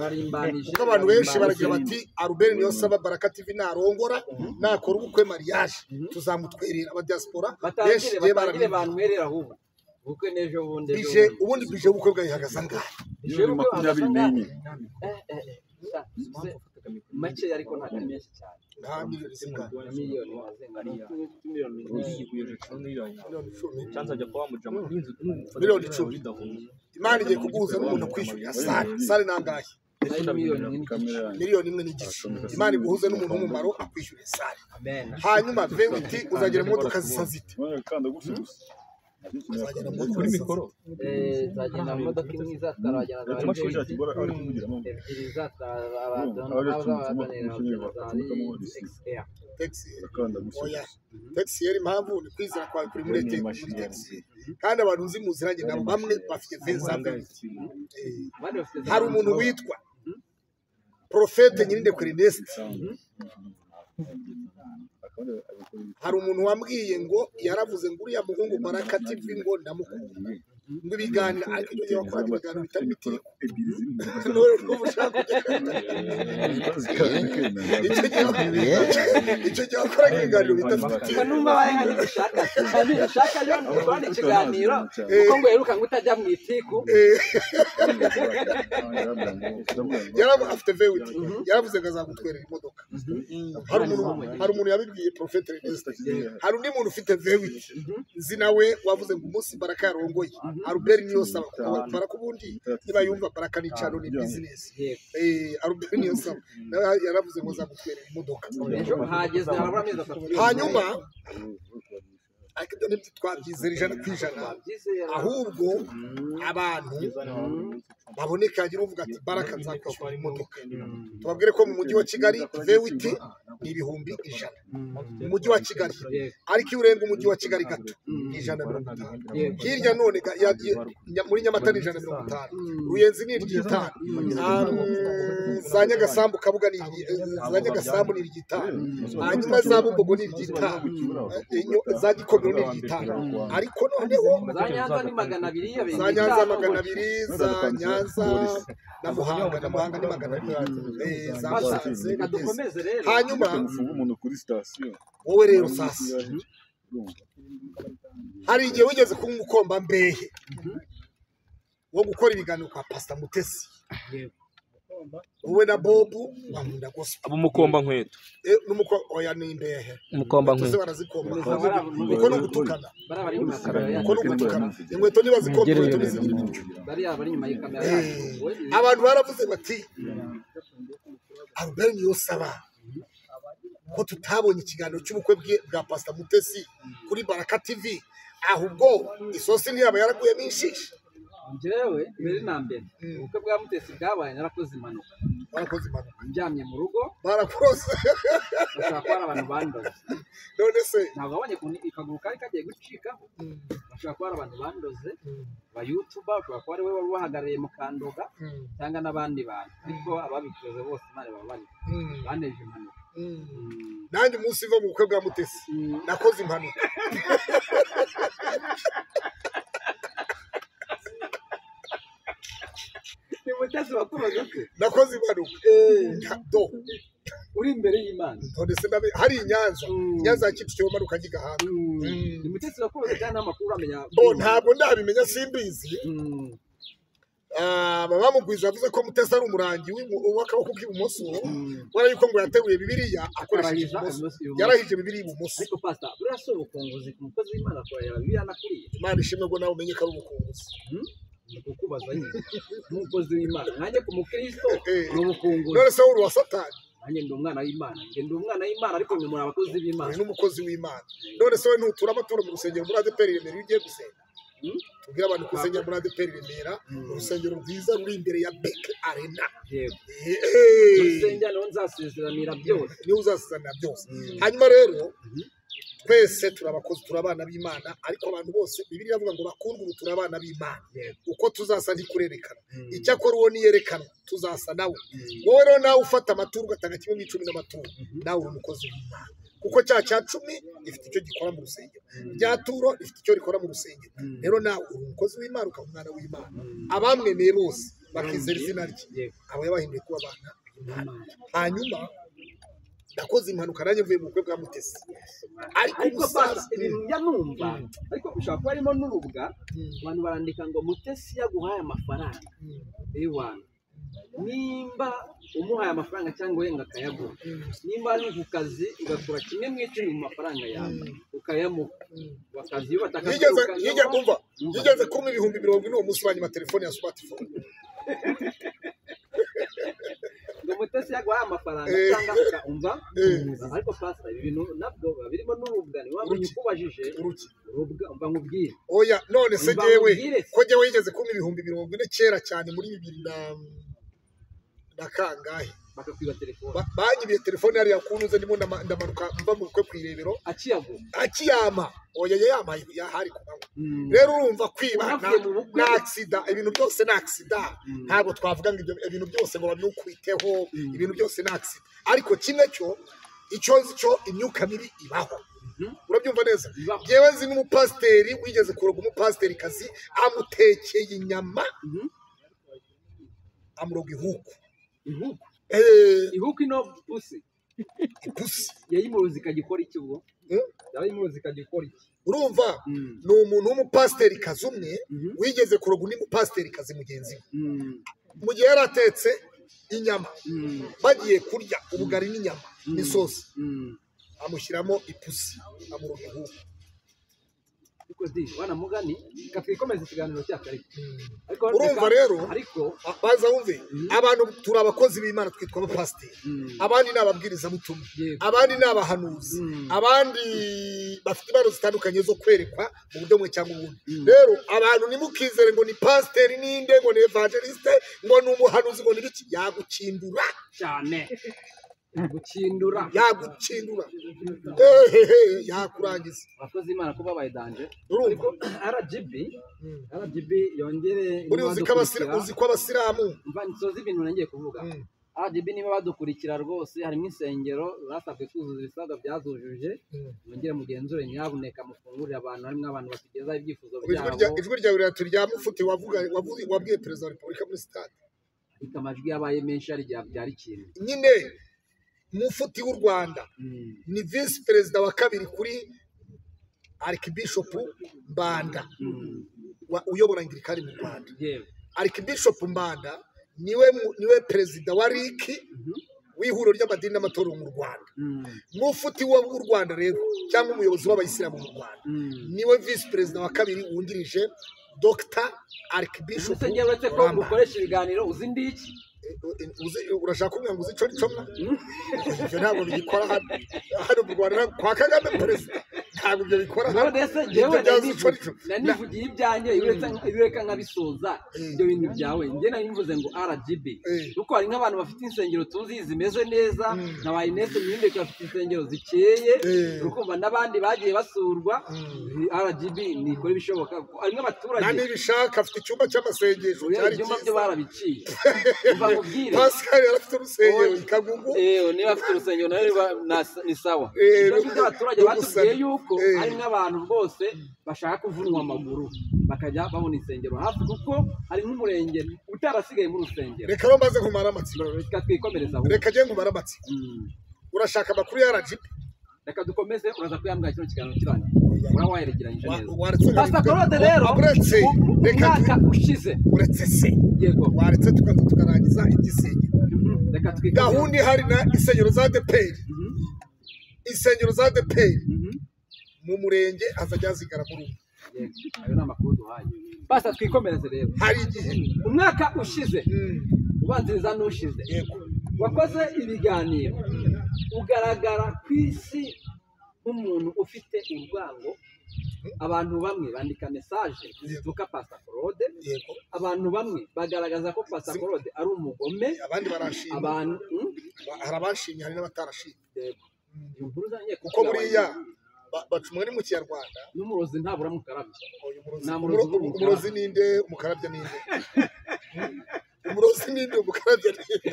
kuko abantu benshi baragira bati Arubeni niyo saba Baraka TV narongora nakora ubukwe mariage tuzamutwerera aba diaspora benshi batangire banwerera ahubwo ubukwe n'ejo bundi ubundi bije ubukwe bwawe ihagaze angahe 24 make ariko ntabwo ari menshi cyane. nta miliyoni zingana Miliyoni wazengana. miliyoni 10 Imana igiye kuguhuza n'umuntu kwishyurira sale nangahe miliyoni imwe n'igice Imana iguhuze n'umuntu w'umumaro akwishyurira sale hanyuma vemuti uzagera mu modoka zisa zite kuri mikoro nzagenda mu modoka imwe izatwara abajyana ebyiri izatwara taxi yari impamvu ni kwizera kwawe kuri muri taxi kandi abantu uzi muziranye nabo bamwe bafite visa hari umuntu witwa Profete Nyirinde kuri Nest hari umuntu wambwiye ngo yaravuze ngo uriya muhungu Baraka TV ngo ndamukunda ngo ibiganiro ariko ibyo bakora ibiganiro bitari bitiko icyo gihe bakora ibiganiro bitafite numva baye nka nishaka rero ndabona ikiganiro kuko ngo yeruka ngo utajya mu itiku afite vewiti yaravuze ngo azagutwerera imodoka hari umuntu yabibwiye Profete Ernest hari undi muntu ufite vewiti nzi nawe wavuze ngo umunsi Baraka yarongoye Albert niyo saba Baraka ubundi niba yumva Baraka ni cyano ni business Albert niyo saba yaravuze ngo azagutwerera imodoka hageze abarameza hanyuma ariko ibyo nibyo twabyizera 100% ahubwo abantu baboneka agira uvuga ati Baraka nzakwishyura imodoka tubabwire ko mu mujyi wa Kigali vewiti ni 100,000 mu mujyi wa Kigali ariko iyo urenga umujyi wa Kigali gato 150 hirya none muri Nyamata ni 150 Ruyenzi ni 5 za Nyagasambu Kabuga ni za Nyagasambu ni 5 hanyuma za Bumbogo ni 5 za Gikomero ni 5 ariko noneho za Nyanza ni 200 za Nyanza 200 za Nyanza na Muhanga ni 200 za Musanze hanyuma umuntu kuri station wowe rero sasa hari igihe wigeze kuba umukomba mbehe wo gukora ibiganiro kwa Pastor Mutesi wowe na Bobu bamunda gospel abo mukomba nkweto n'umuko oya ni imbehe mukomba nkweto barazikomba uko no gutukana uko no gutukana inkweto nibazikomba inkweto nizigira bari nyuma y'ikamera abantu baravuze bati Albert niyo saba ko tutabonye ikiganiro cy'ubukwe bwa Pastor Mutesi kuri Baraka TV ahubwo isosi ntiyaba yaraguyemo inshishi njyewe mbere na mbere ubukwe bwa Mutesi bwabaye narakoze impanuka njyamye mu rugo barakoze bashaka ko abantu bandoze none se ntabwo babonye ikaguru kari kagiye gucikaho bashaka ko abantu bandoze ba YouTuber bashaka ko ari we wari wahagarariye mu Kandoga cyangwa n'abandi bantu ariko ababikoze bose mare babanye baneje impanuka nanjye umunsi uva mu bukwe bwa Mutesi nakoze impanuka ni Mutesi wakubaga se nakoze impanuka uri imbere y'Imana none se hari Nyanza Kicukiro manuka gihanga ni Mutesi wakubaga cyane amakuru amenya ntabwo ndabimenya simbizi bamugwiza yavuze ko Mutesi ari umurangi w'akaboko k'ibumoso wara yuko ngo yateruye Bibiliya akoresheje ibumoso yarahije Bibiliya ibumoso ariko pastor buriya so ubukunguzi ku mukozi w'Imana akorera Bibiliya nakuriye Imana ishimwe ngo nawe umenye ko ari ubukunguzi kukubaza nyine umukozi w'Imana nanjye ku mukristo n'ubukunguzi none se uri wa Satani nanjye ndi umwana w'Imana ndi umwana w'Imana ariko ni muri abakozi b'Imana n'umukozi w'Imana none se we ntutura amaturo mu rusengero muri ADPR Remera iyo ugiye gusenga tubwira abantu kusengera muri ADPR Remera urusengero rwiza ruri imbere ya BK Arena urusengero nzasezeranira byose niyo uzasezeranira byose hanyuma rero twese turabakozi turabana b'Imana ariko abantu bose Bibiliya avuga ngo bakundwe ubu turabana b'Imana uko tuzasa ntikurerekana icyakora uwo niyerekana tuzasa nawe wowe rero nawe ufata amaturo ugatanga 10 n'amaturo nawe uri umukozi w'Imana kuko cya 10 gifite icyo gikora mu rusengero rya turo rifite icyo rikora mu rusengero rero nawe uri umukozi w'Imana ukaba umwana w'Imana abamwemeye bose bakizera izina rye abo yabahinduye kuba abana b'Imana hanyuma nakoze impanuka nanjye mvuye mu bukwe bwa Mutesi ariko basa yanumva ariko ushaka ko harimo n'urubwa abantu barandika ngo Mutesi yaguhaye amafaranga ewana nimba umuhaye amafaranga cyangwa yenga akayagura nimba ari ku kazi ugakora kimwe mu 10 mu mafaranga yawe ukayamuha bakazi iyo batakazuka yigeze kuma 1040 uwo munsi banyuma telefone ya smartphone Mutesi yaguhaye amafaranga cyangwa ukumva ariko pastor ibintu nabwo birimo n'urubgani wamenye ukubajije urubga nkubwire oya none se jewe ko jewe yigeze kumpa ibihumbi 40 kera cyane muri 2000 na kangahe bakakwiba telefone banyibiye telefone yari yakunuze ndimo ndamanuka mva mu bukwe kwirebero akiyama oya yamaye yahari kubaho rero urumva kwiba na accident ibintu byose na accident ntabwo twavuga ngo ibintu byose ngo banukwiteho ibintu byose na accident ariko kimwe cyo imyuka mibi ibaho urabyumva neza yewe nzi n'umupasteri wigeze kuroga umupasteri kazi amutekeye inyama amuroga ihuku ihuku ino pusi yayimuruzi kagikora iki ubwo yayimuruzi kagikora iki urumva ni umuntu w'umupasteri kazi umwe wigeze kuroga undi mupasteri kazi mugenzi we mu gihe yaratetse inyama bagiye kurya ubugari n'inyama n'isosi amushyiramo ipusi amuroga ihuku wana mugani katwikomeza ikiganiro cyacu ariko urumva rero baza wumve abantu turi abakozi b'Imana twitwa abapasteri abandi n'ababwiriza butumwa abandi n'abahanuzi abandi bafite impano zitandukanye zo kwerekwa mu buryo bumwe cyangwa ubundi rero abantu nimukizere ngo ni pasteri ninde ngo ni evangeliste ngo ni umuhanuzi ngo ni biki yagukindura cyane yagucindura yakurangiza abakozi b'Imana ko babaye danje ariko RGB yongere uzi ko abasiramu mva nsoza ibintu nagiye kuvuga RGB niba badukurikira rwose harimo insengero zasabwe kuzuza ibisabwa byazujuje mwongere mugenzure nyabuneka mufungurire abantu harimo abantu batigeza ibyifuzo byabo ijwi ryawe riraturya mufuti wabwiye perezida wa Repubulika muri stade ikamajwi yabaye menshi ari byari kintu nyine mufuti w'u Rwanda ni vice perezida wa kabiri kuri Archbishop Mbanda uyobora Anglikani mu Rwanda Archbishop Mbanda niwe perezida wa RIC w'ihuriro ry'amadini n'amatorero mu Rwanda mufuti w'u Rwanda rero cyangwa umuyobozi w'abayisilamu mu Rwanda niwe vice perezida wa kabiri wungirije Dr Archbishop Mbanda ko gukoresha ibiganiro uzi ndiki urashaka kumwe ngo uzico nicomwa ibyo ntabwo bigikora hano mu Rwanda kwa Kagame perezida ntabwo ibyo bikora hano ndetse jewe nanivugiye ibyanjye ibireka nkabisoza ibyo bintu byawe nge narimvuze ngo RGB kuko hari nk'abantu bafite insengero tuzi zimeze neza na ba Ines Mwinde bafite insengero zikeye urukumva n'abandi bagiye basurwa RGB nikora ibishoboka hari nk'abaturage nani bishaka afite icyumba cy'amasengesho cyari icyumba byo barabiciye Pascal yarafite urusengero ikagugu niba afite urusengero nayo ni sawa ibyo abaturage batubwiye yuko hari n'abantu bose bashaka kuvunwa amaguru bakajya babona insengero hafi kuko hari nk'umurenge utarasigaye mu rusengero reka rero maze kumara amatsiko reka twikomereza aho reka je ngumara amatsiko urashaka amakuru ya RGB reka dukomeze uraza kuyambwira kino kiganiro kirangiye urawayeregeranyije neza Pastor Claude rero reka ushize uretse se yego waretse tukarangiza igisengero reka gahunda ihari na insengero za DPR insengero za DPR mu murenge azajya zigara mu rugo ayo ni amakuru duhaye Pastor twikomereze rero hari igihe umwaka ushize ubanziriza n'ushize wakoze ibiganiro ugaragara ku isi nk'umuntu ufite urwango abantu bamwe bandika message zituka Pastor Claude abantu bamwe bagaragaza ko Pastor Claude ari umugome abandi barashima abantu hari abashimye hari n'abatarashimye kuko buriya bacumwe ni mu Kinyarwanda n'umurozi ntabura mukarabye umurozi ninde umukarabye ninde umurozi ninde umukarabye ninde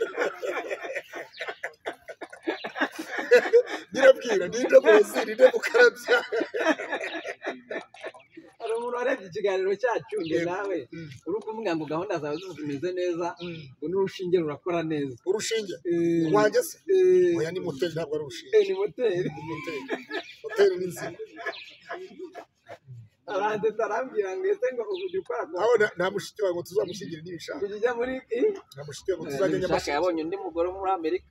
nirabwira ninde umurozi ninde mukarabye hari umuntu warebye ikiganiro cyacu nge nawe uri kumubwira ngo gahunda zawe zose zimeze neza ngo n'urushinge rurakora neza urushinge wanjye se oya ni moteri ntabwo ari urushinge ni moteri moteri ni nzima arande tarambira ngo ese ngo ujye ukora aho nta mushiki wawe ngo tuzamushyingire n'ibishaka kujya muri nta mushiki wawe ngo tuzajya nyamashaka yabonye undi mugore muri Amerika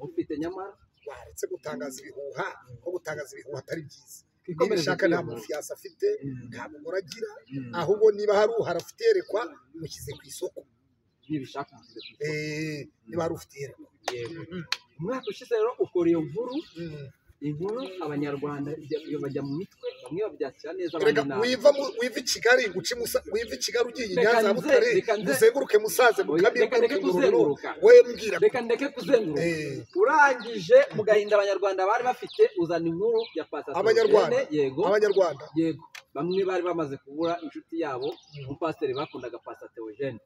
ufite nyamara waretse gutangaza ibihuha ko gutangaza ibihuha atari byiza nibishaka nta mufiyasi afite nta mugore agira ahubwo niba hari uhara afite yerekwa mushyize ku isoko nibishaka niba ari ufite iherezo. Umwaka ushize rero ukora iyo nkuru inkuru abanyarwanda bajya mu mitwe bamwe babyakira neza abandi nabi. Wiva i Kigali wiva i Kigali ugiye i Nyanza ya Butare uzenguruke Musaze kuzenguruka we mbwira reka ndeke kuzenguruka urangije mu gahinda abanyarwanda bari bafite uzana inkuru ya Pastor Abanyarwanda yego bamwe bari bamaze kubura inshuti yabo umupasiteri bakundaga Pastor Theogene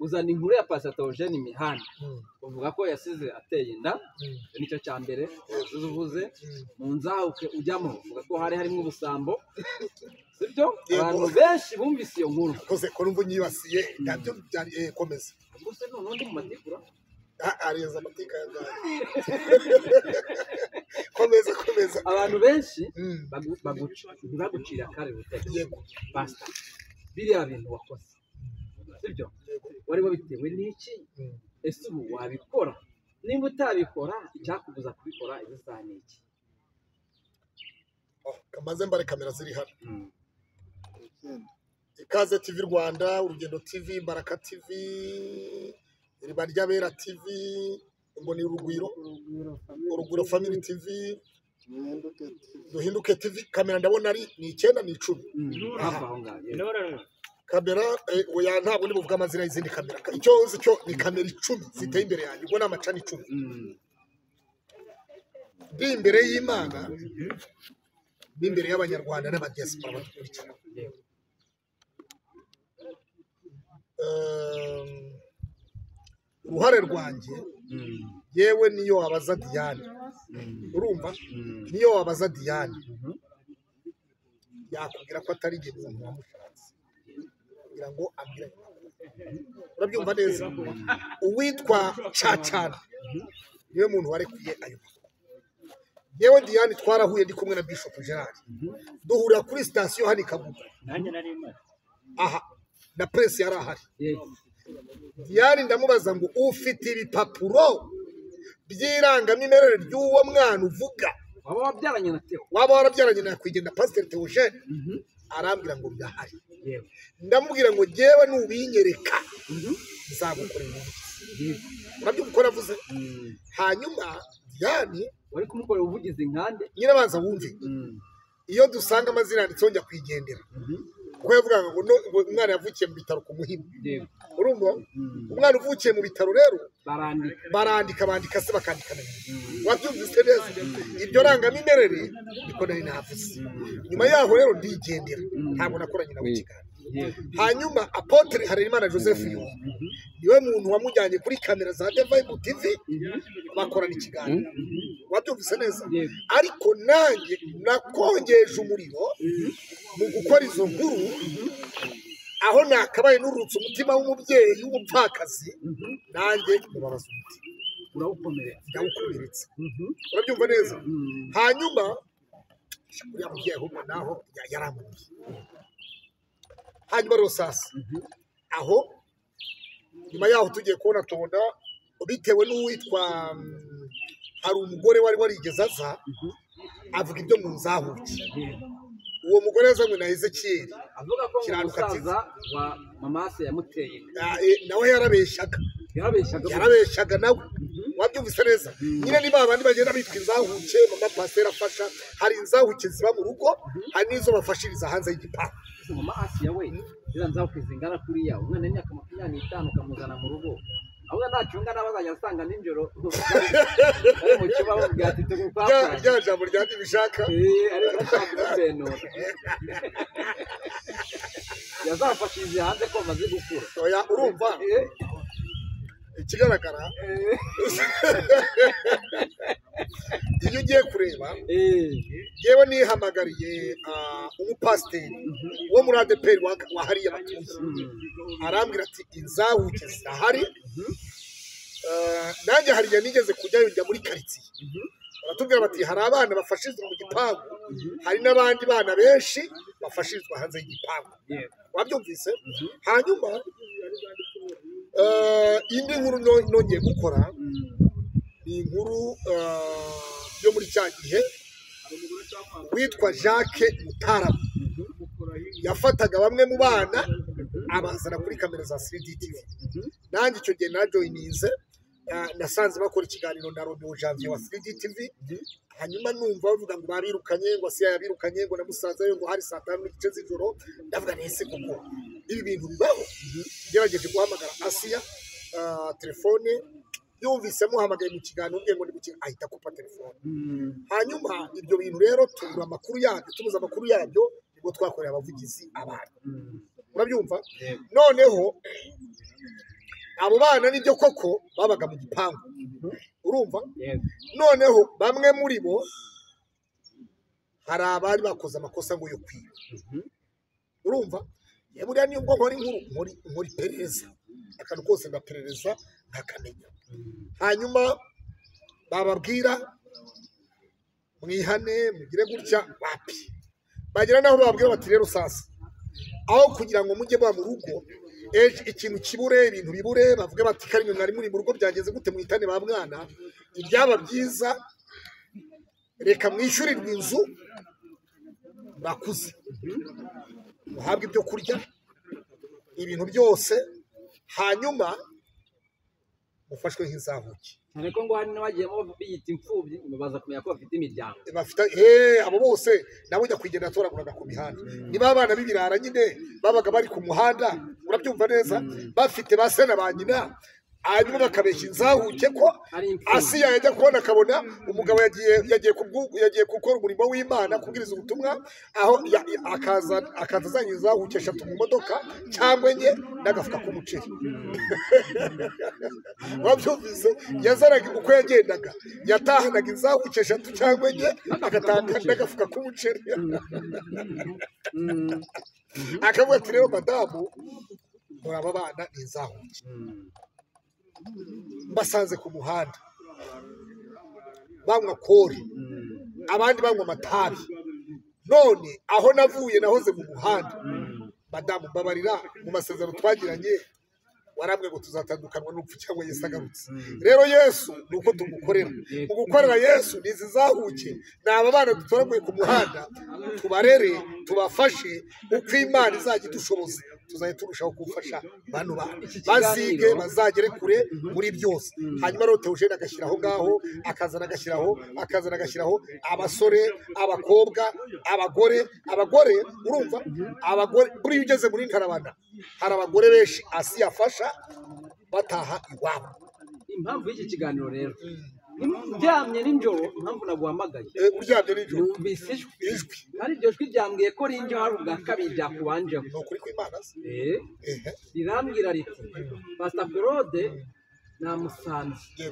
uzana inkuru ya Pastor Theogene imihanda uvuga ko yasize ateye inda nicyo cya mbere uvuze mu nzahuke ujyamo uvuga ko harimo ubusambo sibyo abantu benshi bumvise iyo nkuru koze ko numva nyibasiye nabyo byari komeza gusa none mu matikura areza amatika yangaye komeza abantu benshi bagucira kare buteke yego Pastor biriya bintu wakoze sibyo wari wabitewe n'iki ese ubu wabikora nimba utabikora icyakubuza kubikora isaha n'iki kamaze mbare kamera ziri hano Ikaze TV Rwanda, Urugendo TV, Baraka TV, Iriba ry'Abera TV, Mboni Urugwiro Family TV, Duhinduke TV. Kamera ndabona ari ni 9 ni 10 kamera oya ntabwo nibuvuga amazina y'izindi kamera icyo uzi cyo ni kamera 10 ziteye imbere yanjye ubwo n'amacani 10 ndi imbere y'Imana n'imbere y'abanyarwanda n'abadiaspora badukurikira. Uruhare rwanjye yewe niyo wabaza Diane urumva niyo wabaza Diane yakubwira ko atari genza mumushatsi kugira ngo ambire urabyumva neza uwitwa Cacana niwe muntu warekuye ayo yewe Diane twarahuye ndi kumwe na Bishop Gerard duhurira kuri station hani Kagugu nanjye nari imana aha na press yari ahari Diane ndamubaza ngo ufite ibipapuro by'irangamimerere ry'uwo mwana uvuga waba wabyaranye na Theo waba warabyaranye na kwigenda Pastor Theogene arambwira ngo byahari ndamubwira ngo jewe nubinyereka nzagukorera urabyukora avuze hanyuma Diane wari kumukorera ubuvugizi nkande nyirabanza wumve iyo dusanga amazina yanditseho njya kwigendera kuko yavuga ngo umwana yavukiye mu bitaro ku Muhima urumva umwana uvukiye mu bitaro rero barandika se bakandika nayo wabyumvise neza ibyo rangamimerere niko nari navuze nyuma yaho rero ndigendera ntabwo nakoranye nawe kiganiro hanyuma Apotre Harerimana Joseph niwe muntu wamujyanye kuri kamera za Vibe TV bakorana ikiganiro wabyumvise neza ariko nanjye nakongeje umuriro mu gukora izo nkuru aho nakabaye n'urutse umutima w'umubyeyi w'umupfakazi nanjye mubabaza umutima ndawukomeretse urabyumva neza hanyuma uriya mubyeyi ahubwo naho yaramuye hanyuma rero sasa aho nyuma yaho tugiye kubona tubona bitewe n'uwitwa hari umugore wari warigeze aza avuga ibyo mu nzahuke uwo mugore yazanywe na Ezekiel avuga ko umusaza wa Mamase yamuteye nawe yarabeshyaga nawe wabyumvise neza nyine ni babandi bagenda bitwa inzahuke mama Pasteur afasha hari inzahuke ziba mu rugo hari n'izo bafashiriza hanze y'igipangu Mamase yawe iranzahuke zingana kuriya umwana w'imyaka 25 kamuzana mu rugo ahubwo ntacunga n'abazajya asanga ninjoro ari mu kibaho bwati tugukwakwanya rya jambo ryandi bishaka ari bashaka ibintu yazafashije hanze ko amaze gukura oya urumva ikigaragara iyo ugiye kureba yewe nihamagariye umupasiteri wo muri ADPR wahariye abatuye arambwira ati inzahuke zirahari nanjye hariya nigeze kujyayo njya muri karitsiye baratubwira bati hari abana bafashirizwa mu gipangu hari n'abandi bana benshi bafashirizwa hanze y'igipangu wabyumvise hanyuma indi nkuru nongeye gukora ni inkuru yo muri cya gihe witwa Jacques Mutarama yafataga bamwe mu bana abazana kuri kamera za 3D TV nanjye icyo gihe najoyininze nasanze bakora ikiganiro na Romeo Janvier wa 3D TV hanyuma numva bavuga ngo babirukanye ngo Asiya yabirukanye ngo na musaza we ngo hari saa 5 n'igice z'ijoro ndavuga nese kuko ibi bintu bibaho gerageje guhamagara Asiya telefone yumvise muhamagaye mu kiganiro ubwe ngo ni buki ahita kupa telefone hanyuma ibyo bintu rero tubura amakuru yabyo tumuza amakuru yabyo ngo twakorera abavugizi abantu urabyumva noneho abo bana nibyo koko babaga mu gipangu urumva noneho bamwe muri bo hari abari bakoze amakosa ngo yo kwiba urumva buriya niyo nkora inkuru muri perereza akantu kose ndaperereza nkakamenya hanyuma bababwira mwihane mugire gutya wapi bagira naho bababwira bati rero sasa aho kugira ngo mujye ba mu rugo ikintu kibure ibintu bibure bavuga bati kari mwari muri mu rugo byageze gute mwitane ba mwana ibyaba byiza reka mwishyurirwe inzu bakuze muhabwe ibyo kurya ibintu byose hanyuma mufashwe nk'izahuki ariko ngo hari n'abagiyemo biyita imfubyi baza kumenya ko bafite imiryango bafite abo bose nabo ujya kwigenda atoraguraga ku mihanda niba abana b'ibirara nyine babaga bari ku muhanda urabyumva neza bafite ba se na ba nyina hanyuma bakabeshya inzahuke ko Asiya yajya kubona akabona umugabo yagiye gukora umurimo w'Imana kubwiriza ubutumwa aho akaza azanye inzahuke 3 mu modoka cyangwa enye n'agafuka k'umuceri wabyumvise yazaraga uko yagendaga yatahanaga inzahuke 3 cyangwa enye agatanga n'agafuka k'umuceri akavuga ati rero madamu muri aba bana inzahuke basanze ku muhanda banywa kori abandi banywa amatabi none aho navuye nahoze mu muhanda madamu babarira mu masezerano twagiranye warambwe ngo tuzatandukanwa n'upfu cyangwa Yesu agarutse rero Yesu nuko tumukorera mu gukorera Yesu nizizahuke n'aba bana dutoraguye ku muhanda tubarere tubafashe uko Imana izajya idushoboza tuzaye turushaho gufasha bantu bazige bazagere kure muri byose hanyuma rero Theogene agashyiraho ngaho akazana agashyiraho abasore abakobwa abagore urumva abagore buri ugeze muri Ntarabana hari abagore benshi Asiya afasha bataha iwabo impamvu y'iki kiganiro rero njyamye ninjoro impamvu naguhamagaye uryamye ninjoro numvise ijwi ari iryo jwi ryambwiye ko rinjyo hari ubwa kabiri byakubanjeho ni ukuri kw'Imana rirambwira riti Pastor Claude namusanze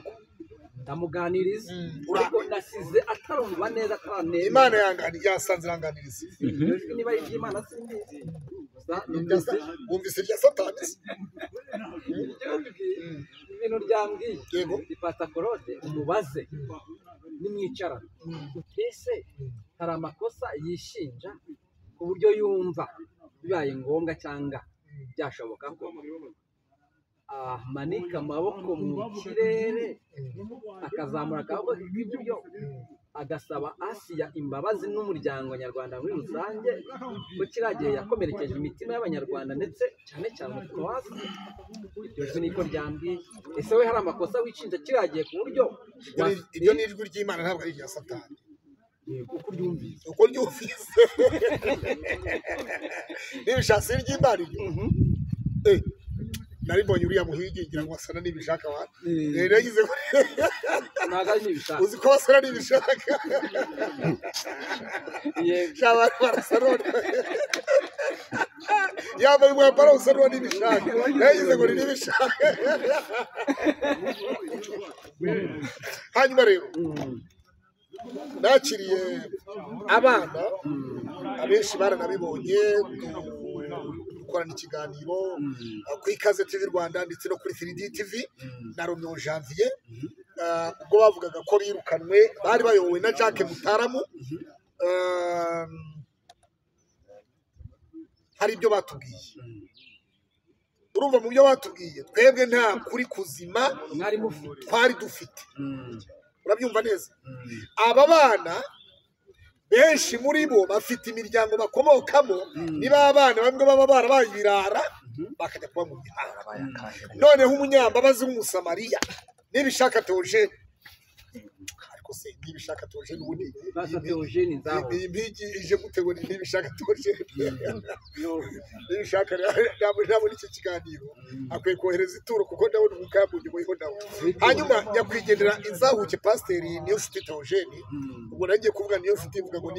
ndamuganiriza ariko ndasize atarumva neza ataraneza Imana yasanze iranganiriza ijwi niba ari iry'Imana simbizi wumvise irya Satani ibintu ryambwiye Pastor Claude umubaze nimwicara utese hari amakosa yishinja ku buryo yumva bibaye ngombwa cyangwa byashoboka ko manika amaboko mu kirere akazamura akaboko k'iburyo agasaba Asiya imbabazi n'umuryango nyarwanda muri rusange ko kiragiye yakomerekeje imitima y'abanyarwanda ndetse cyane cyane umutima wa Asiya iryo jwi niko ryambwiye ese we hari amakosa wishinja kiragiye ku buryo iryo ni ijwi ry'Imana ntabwo ari irya Satani uko ryumvise n'ibishatsi ry'Imana nari mbonye uriya muhigi ngira ngo asana n'ibishaka wa rero yagize uzi ko basana n'ibishaka shaba barasarona yambaye umwambaro usarona n'ibishaka yagize ngo ni n'ibishaka hanyuma rero nakiriye abana abenshi baranabibonye dukorana ikiganiro ku Ikaze TV Rwanda ndetse no kuri 3D TV na Romeo Janvier ubwo bavugaga ko birukanwe bari bayobowe na Jacques Mutaramu hari ibyo batubwiye urumva mu byo batubwiye twebwe nta kuri kuzima twari dufite urabyumva neza aba bana benshi muri bo bafite imiryango bakomokamo niba abana bamwe baba barabaye ibirara bakajya kuba mu mihanda. Noneho umunyambabazi w'umusamariya nibishaka Theogene, ariko se nibishaka Theogene ubundi iyi mpigi ije gutegura nibishaka Theogene nibishaka ntabwo iki kiganiro akwiye kohereza ituro kuko ndabona umukambuye muhiho nawe. Hanyuma nyakwigendera inzahuke pasiteri niyo nshuti Theogene, ubwo nagiye kuvuga niyo nshuti ivuga ngo